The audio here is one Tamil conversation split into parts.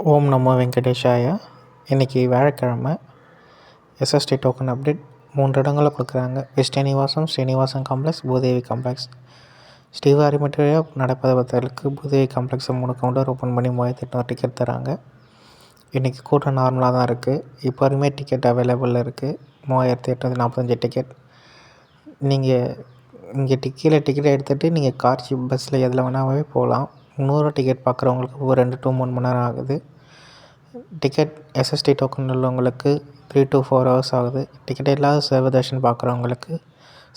ஓம் நமோ வெங்கடேஷாய. இன்றைக்கி வியாழக்கிழமை. எஸ்எஸ்டி டோக்கன் அப்டேட் 3 இடங்களில் கொடுக்குறாங்க. Srinivasam complex, Bhudevi complex. ஸ்ரீவாரிமேட்டில் நடப்பதை பற்றலுக்கு பூதேவி காம்ப்ளெக்ஸை 3 கவுண்டர் ஓப்பன் பண்ணி 3800 டிக்கெட் தராங்க. இன்றைக்கி கூட்டம் நார்மலாக தான் இருக்குது. இப்போ வரையுமே டிக்கெட் அவைலபிளில் இருக்குது. 3845 டிக்கெட். நீங்கள் இங்கே டிக்கெட் எடுத்துகிட்டு நீங்கள் கார் ஜீப் பஸ்ஸில் எதில் வேணாவே போகலாம். 300 டிக்கெட் பார்க்குறவங்களுக்கு ஒரு 2 to 3 மணி நேரம் ஆகுது. டிக்கெட் எஸ்எஸ்டி டோக்கன் உள்ளவங்களுக்கு 3 to 4 ஹவர்ஸ் ஆகுது. டிக்கெட் இல்லாத சர்வதர்ஷன் பார்க்குறவங்களுக்கு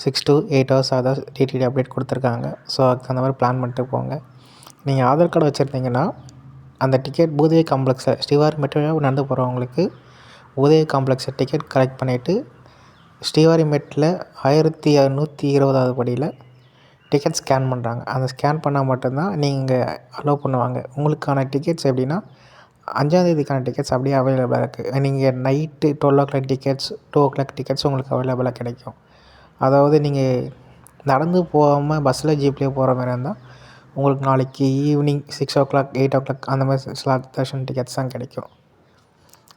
6 to 8 ஹவர்ஸ் ஆகுது. டிடிடி அப்டேட் கொடுத்துருக்காங்க. ஸோ அதுக்கு தகுந்த மாதிரி பிளான் பண்ணிட்டு போங்க. நீங்கள் ஆதார் கார்டு வச்சுருந்தீங்கன்னா அந்த டிக்கெட் பூதேவி காம்ப்ளெக்ஸை ஸ்ரீவாரிமேட்டில் நடந்து போகிறவங்களுக்கு பூதேவி காம்ப்ளெக்ஸை டிக்கெட் கலெக்ட் பண்ணிவிட்டு ஸ்ரீவாரிமேட்டில் 1620வது படியில் டிக்கெட் ஸ்கேன் பண்ணுறாங்க. அந்த ஸ்கேன் பண்ணால் மட்டும்தான் நீங்கள் அலோவ் பண்ணுவாங்க. உங்களுக்கான டிக்கெட்ஸ் எப்படின்னா 5ஆந்தேதிக்கான டிக்கெட்ஸ் அப்படியே அவைலபிளாக இருக்குது. நீங்கள் night 12 o'clock tickets, 2 o'clock tickets உங்களுக்கு அவைலபிளாக கிடைக்கும். அதாவது நீங்கள் நடந்து போகாமல் பஸ்ஸில் ஜீப்லேயே போகிற மாதிரி இருந்தால் உங்களுக்கு நாளைக்கு ஈவினிங் 6 o'clock 8 o'clock அந்த மாதிரி ஸ்லாட் தர்ஷன் டிக்கெட்ஸ் தான் கிடைக்கும்.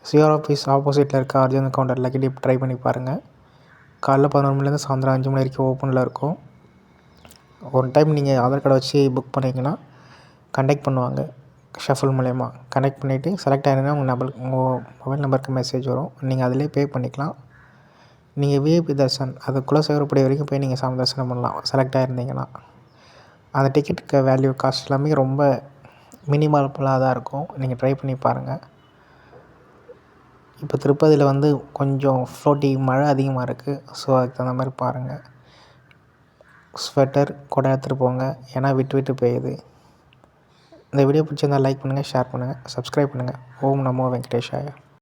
சிஆர் ஆஃபீஸ் ஆப்போசிட்டில் இருக்க Arjun Gounder lucky dip try பண்ணி பாருங்கள். காலைல 11 மணிலேருந்து சாயந்தரம் 5 மணி வரைக்கும் ஓப்பனில் இருக்கும். ஒரு டைம் நீங்கள் ஆதார் கார்டை வச்சு புக் பண்ணிங்கன்னா கண்டெக்ட் பண்ணுவாங்க. ஷஃபிள் மூலயமா கனெக்ட் பண்ணிவிட்டு செலக்ட் ஆகிருந்தா உங்கள் மொபைல் நம்பருக்கு மெசேஜ் வரும். நீங்கள் அதிலே பே பண்ணிக்கலாம். நீங்கள் விஐபி தர்ஷன் அதுக்குள்ளே சேவரப்படி வரைக்கும் போய் நீங்கள் சாமி தரிசனம் பண்ணலாம். செலக்ட் ஆகிருந்தீங்கன்னா அந்த டிக்கெட்டுக்கு வேல்யூ காஸ்ட் எல்லாமே ரொம்ப மினிமலாக தான் இருக்கும். நீங்கள் ட்ரை பண்ணி பாருங்கள். இப்போ திருப்பதியில் கொஞ்சம் மழை அதிகமாக இருக்குது. ஸோ அதுக்கு தகுந்த மாதிரி பாருங்கள். ஸ்வெட்டர் கூட எடுத்துகிட்டு போங்க. ஏன்னா விட்டு பெய்யுது. இந்த வீடியோ பிடிச்சிருந்தால் லைக் பண்ணுங்கள், ஷேர் பண்ணுங்கள், சப்ஸ்கிரைப் பண்ணுங்கள். ஓம் நமோ வெங்கடேஷாய.